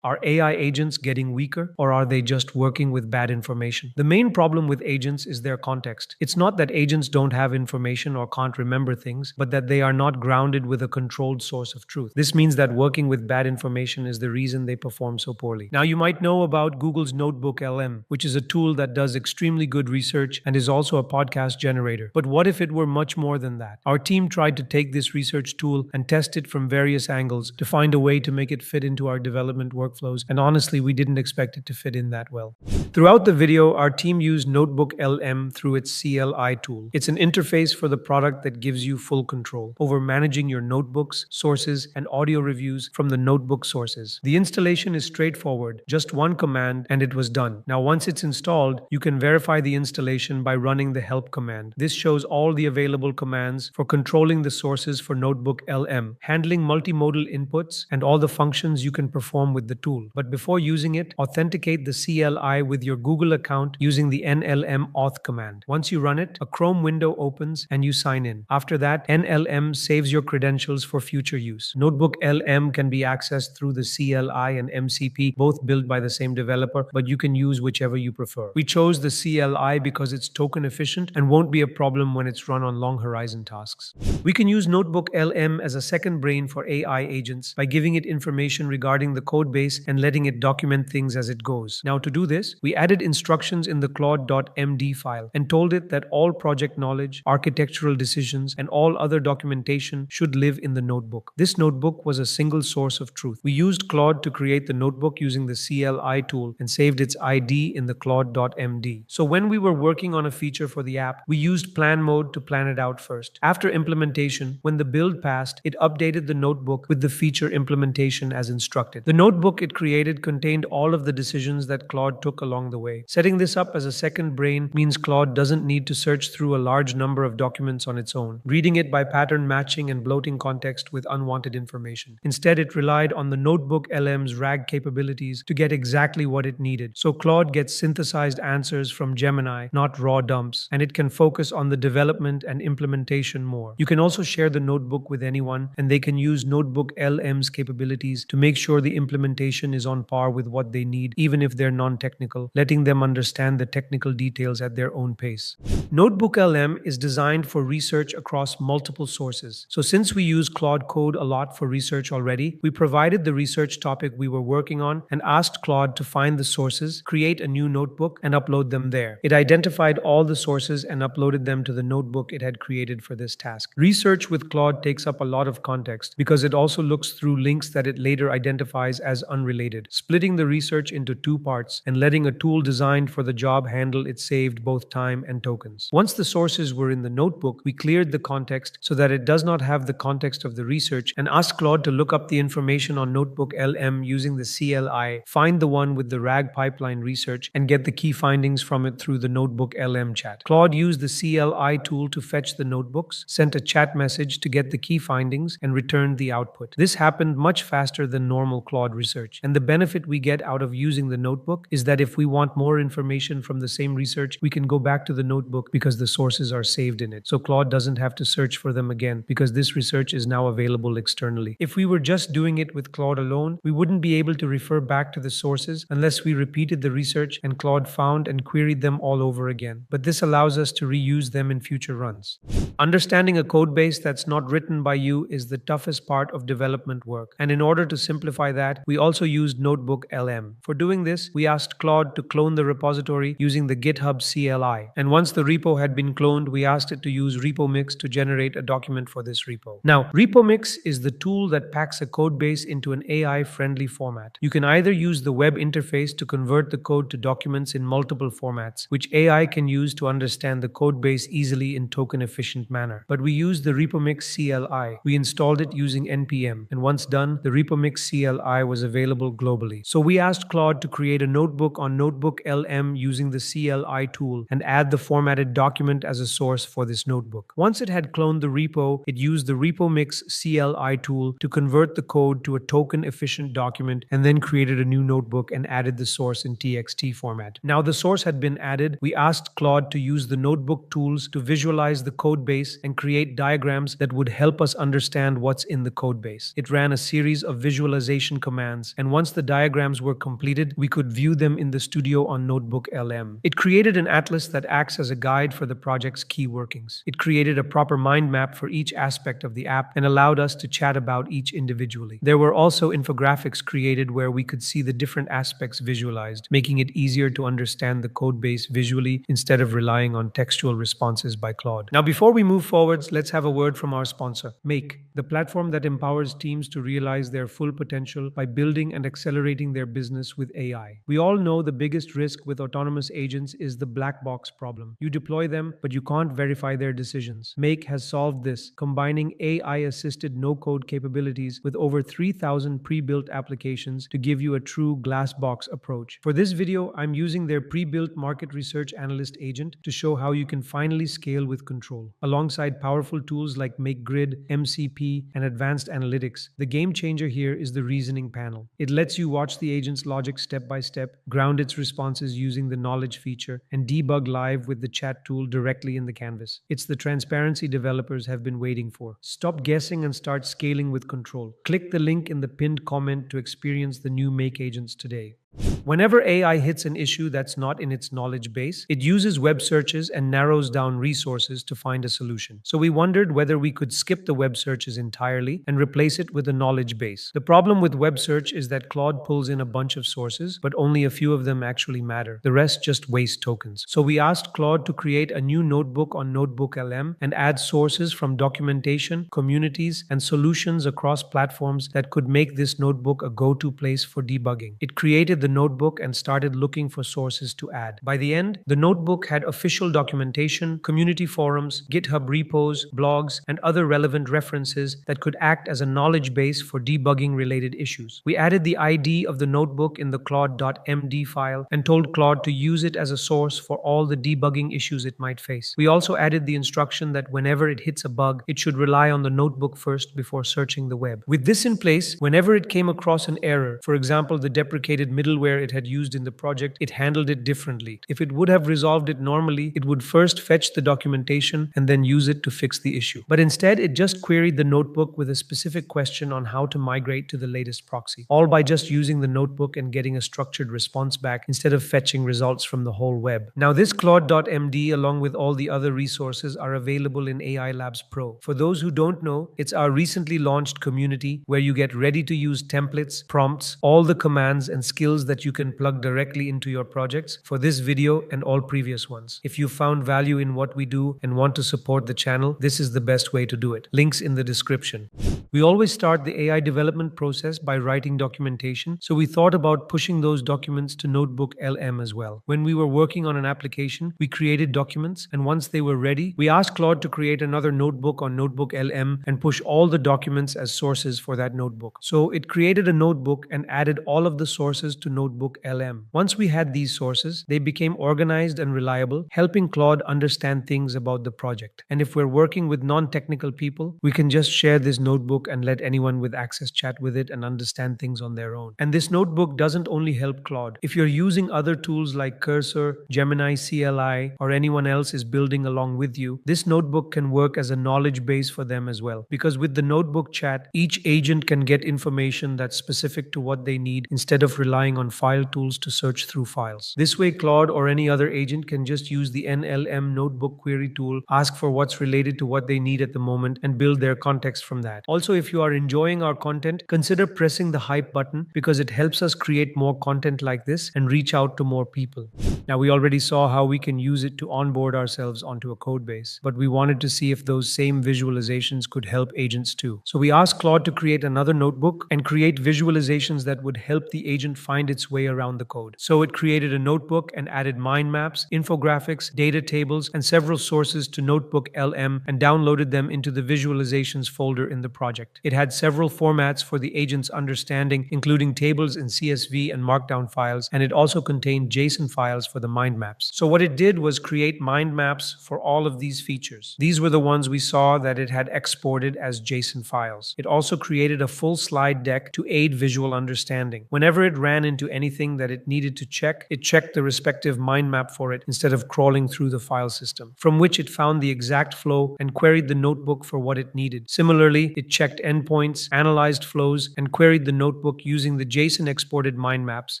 Are AI agents getting weaker, or are they just working with bad information? The main problem with agents is their context. It's not that agents don't have information or can't remember things, but that they are not grounded with a controlled source of truth. This means that working with bad information is the reason they perform so poorly. Now, you might know about Google's NotebookLM, which is a tool that does extremely good research and is also a podcast generator. But what if it were much more than that? Our team tried to take this research tool and test it from various angles to find a way to make it fit into our development workflows, and honestly, we didn't expect it to fit in that well. Throughout the video, our team used NotebookLM through its CLI tool. It's an interface for the product that gives you full control over managing your notebooks, sources, and audio reviews from the notebook sources. The installation is straightforward, just one command, and it was done. Now, once it's installed, you can verify the installation by running the help command. This shows all the available commands for controlling the sources for NotebookLM, handling multimodal inputs, and all the functions you can perform with the tool. But before using it, authenticate the CLI with your Google account using the NLM auth command. Once you run it, a Chrome window opens and you sign in. After that, NLM saves your credentials for future use. NotebookLM can be accessed through the CLI and MCP, both built by the same developer, but you can use whichever you prefer. We chose the CLI because it's token efficient and won't be a problem when it's run on long horizon tasks. We can use NotebookLM as a second brain for AI agents by giving it information regarding the code base and letting it document things as it goes. Now, to do this, we added instructions in the Claude.md file and told it that all project knowledge, architectural decisions, and all other documentation should live in the notebook. This notebook was a single source of truth. We used Claude to create the notebook using the CLI tool and saved its ID in the Claude.md. So when we were working on a feature for the app, we used plan mode to plan it out first. After implementation, when the build passed, it updated the notebook with the feature implementation as instructed. The notebook it created contained all of the decisions that Claude took along the way. Setting this up as a second brain means Claude doesn't need to search through a large number of documents on its own, reading it by pattern matching and bloating context with unwanted information. Instead, it relied on the NotebookLM's RAG capabilities to get exactly what it needed. So Claude gets synthesized answers from Gemini, not raw dumps, and it can focus on the development and implementation more. You can also share the notebook with anyone, and they can use NotebookLM's capabilities to make sure the implementation is on par with what they need, even if they're non-technical, letting them understand the technical details at their own pace. NotebookLM is designed for research across multiple sources. So since we use Claude Code a lot for research already, we provided the research topic we were working on and asked Claude to find the sources, create a new notebook, and upload them there. It identified all the sources and uploaded them to the notebook it had created for this task. Research with Claude takes up a lot of context because it also looks through links that it later identifies as unrelated. Splitting the research into two parts and letting a tool designed for the job handle it saved both time and tokens. Once the sources were in the notebook, we cleared the context so that it does not have the context of the research and asked Claude to look up the information on NotebookLM using the CLI, find the one with the RAG pipeline research, and get the key findings from it through the NotebookLM chat. Claude used the CLI tool to fetch the notebooks, sent a chat message to get the key findings, and returned the output. This happened much faster than normal Claude research, and the benefit we get out of using the notebook is that if we want more information from the same research, we can go back to the notebook because the sources are saved in it. So Claude doesn't have to search for them again because this research is now available externally. If we were just doing it with Claude alone, we wouldn't be able to refer back to the sources unless we repeated the research and Claude found and queried them all over again. But this allows us to reuse them in future runs. Understanding a code base that's not written by you is the toughest part of development work. And in order to simplify that, we also used NotebookLM. For doing this, we asked Claude to clone the repository using the GitHub CLI. And once the repo had been cloned, we asked it to use RepoMix to generate a document for this repo. Now, RepoMix is the tool that packs a code base into an AI-friendly format. You can either use the web interface to convert the code to documents in multiple formats, which AI can use to understand the code base easily in token-efficient manner. But we used the RepoMix CLI. We installed it using NPM, and once done, the RepoMix CLI was available globally. So we asked Claude to create a notebook on NotebookLM using the CLI tool and add the formatted document as a source for this notebook. Once it had cloned the repo, it used the RepoMix CLI tool to convert the code to a token-efficient document and then created a new notebook and added the source in TXT format. Now the source had been added, we asked Claude to use the notebook tools to visualize the code base and create diagrams that would help us understand what's in the code base. It ran a series of visualization commands diagrams. And once the diagrams were completed, we could view them in the studio on NotebookLM. It created an atlas that acts as a guide for the project's key workings. It created a proper mind map for each aspect of the app and allowed us to chat about each individually. There were also infographics created where we could see the different aspects visualized, making it easier to understand the code base visually instead of relying on textual responses by Claude. Now, before we move forwards, let's have a word from our sponsor, Make, the platform that empowers teams to realize their full potential by building and accelerating their business with AI. We all know the biggest risk with autonomous agents is the black box problem. You deploy them, but you can't verify their decisions. Make has solved this, combining AI-assisted no-code capabilities with over 3,000 pre-built applications to give you a true glass box approach. For this video, I'm using their pre-built market research analyst agent to show how you can finally scale with control. Alongside powerful tools like MakeGrid, MCP, and advanced analytics, the game changer here is the reasoning panel. It lets you watch the agent's logic step by step, ground its responses using the knowledge feature, and debug live with the chat tool directly in the canvas. It's the transparency developers have been waiting for. Stop guessing and start scaling with control. Click the link in the pinned comment to experience the new Make agents today. Whenever AI hits an issue that's not in its knowledge base, it uses web searches and narrows down resources to find a solution. So we wondered whether we could skip the web searches entirely and replace it with a knowledge base. The problem with web search is that Claude pulls in a bunch of sources, but only a few of them actually matter. The rest just waste tokens. So we asked Claude to create a new notebook on NotebookLM and add sources from documentation, communities, and solutions across platforms that could make this notebook a go-to place for debugging. It created the notebook and started looking for sources to add. By the end, the notebook had official documentation, community forums, GitHub repos, blogs, and other relevant references that could act as a knowledge base for debugging related issues. We added the ID of the notebook in the claude.md file and told Claude to use it as a source for all the debugging issues it might face. We also added the instruction that whenever it hits a bug, it should rely on the notebook first before searching the web. With this in place, whenever it came across an error, for example, the deprecated middleware it had used in the project, it handled it differently. If it would have resolved it normally, it would first fetch the documentation and then use it to fix the issue. But instead, it just queried the notebook with a specific question on how to migrate to the latest proxy, all by just using the notebook and getting a structured response back instead of fetching results from the whole web. Now, this Claude.md, along with all the other resources, are available in AI Labs Pro. For those who don't know, it's our recently launched community where you get ready-to-use templates, prompts, all the commands and skills that you can plug directly into your projects for this video and all previous ones. If you found value in what we do and want to support the channel, this is the best way to do it. Links in the description. We always start the AI development process by writing documentation, so we thought about pushing those documents to NotebookLM as well. When we were working on an application, we created documents, and once they were ready, we asked Claude to create another notebook on NotebookLM and push all the documents as sources for that notebook. So it created a notebook and added all of the sources to NotebookLM. Once we had these sources, they became organized and reliable, helping Claude understand things about the project. And if we're working with non-technical people, we can just share this notebook and let anyone with access chat with it and understand things on their own. And this notebook doesn't only help Claude. If you're using other tools like Cursor, Gemini CLI, or anyone else is building along with you, this notebook can work as a knowledge base for them as well. Because with the notebook chat, each agent can get information that's specific to what they need instead of relying on file tools to search through files. This way, Claude or any other agent can just use the NLM notebook query tool, ask for what's related to what they need at the moment, and build their context from that. Also, if you are enjoying our content, consider pressing the hype button because it helps us create more content like this and reach out to more people. Now, we already saw how we can use it to onboard ourselves onto a code base, but we wanted to see if those same visualizations could help agents too. So we asked Claude to create another notebook and create visualizations that would help the agent find its way around the code. So it created a notebook and added mind maps, infographics, data tables, and several sources to NotebookLM and downloaded them into the visualizations folder in the project. It had several formats for the agent's understanding, including tables in CSV and Markdown files, and it also contained JSON files for the mind maps. So what it did was create mind maps for all of these features. These were the ones we saw that it had exported as JSON files. It also created a full slide deck to aid visual understanding. Whenever it ran into anything that it needed to check, it checked the respective mind map for it instead of crawling through the file system, from which it found the exact flow and queried the notebook for what it needed. Similarly, it checked endpoints, analyzed flows, and queried the notebook using the JSON exported mind maps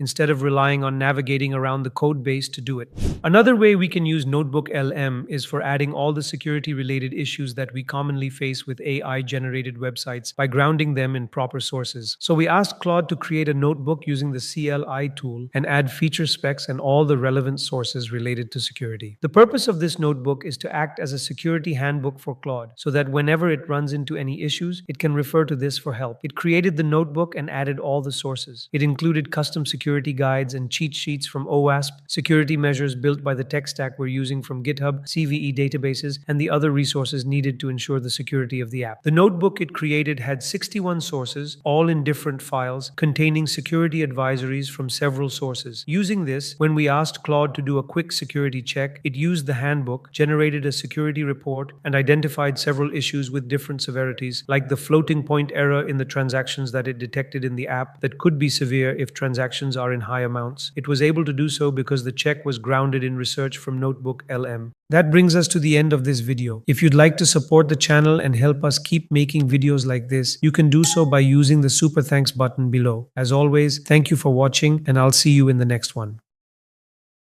instead of relying on navigating around the code base to do it. Another way we can use NotebookLM is for adding all the security related issues that we commonly face with AI generated websites by grounding them in proper sources. So we asked Claude to create a notebook using the CLI tool and add feature specs and all the relevant sources related to security. The purpose of this notebook is to act as a security handbook for Claude so that whenever it runs into any issues, it can refer to this for help. It created the notebook and added all the sources. It included custom security guides and cheat sheets from OWASP, security measures built by the tech stack we're using from GitHub, CVE databases, and the other resources needed to ensure the security of the app. The notebook it created had 61 sources, all in different files, containing security advisories from several sources. Using this, when we asked Claude to do a quick security check, it used the handbook, generated a security report, and identified several issues with different severities, like the floating point error in the transactions that it detected in the app that could be severe if transactions are in high amounts. It was able to do so because the check was grounded in research from NotebookLM. That brings us to the end of this video. If you'd like to support the channel and help us keep making videos like this, you can do so by using the super thanks button below. As always, thank you for watching, and I'll see you in the next one.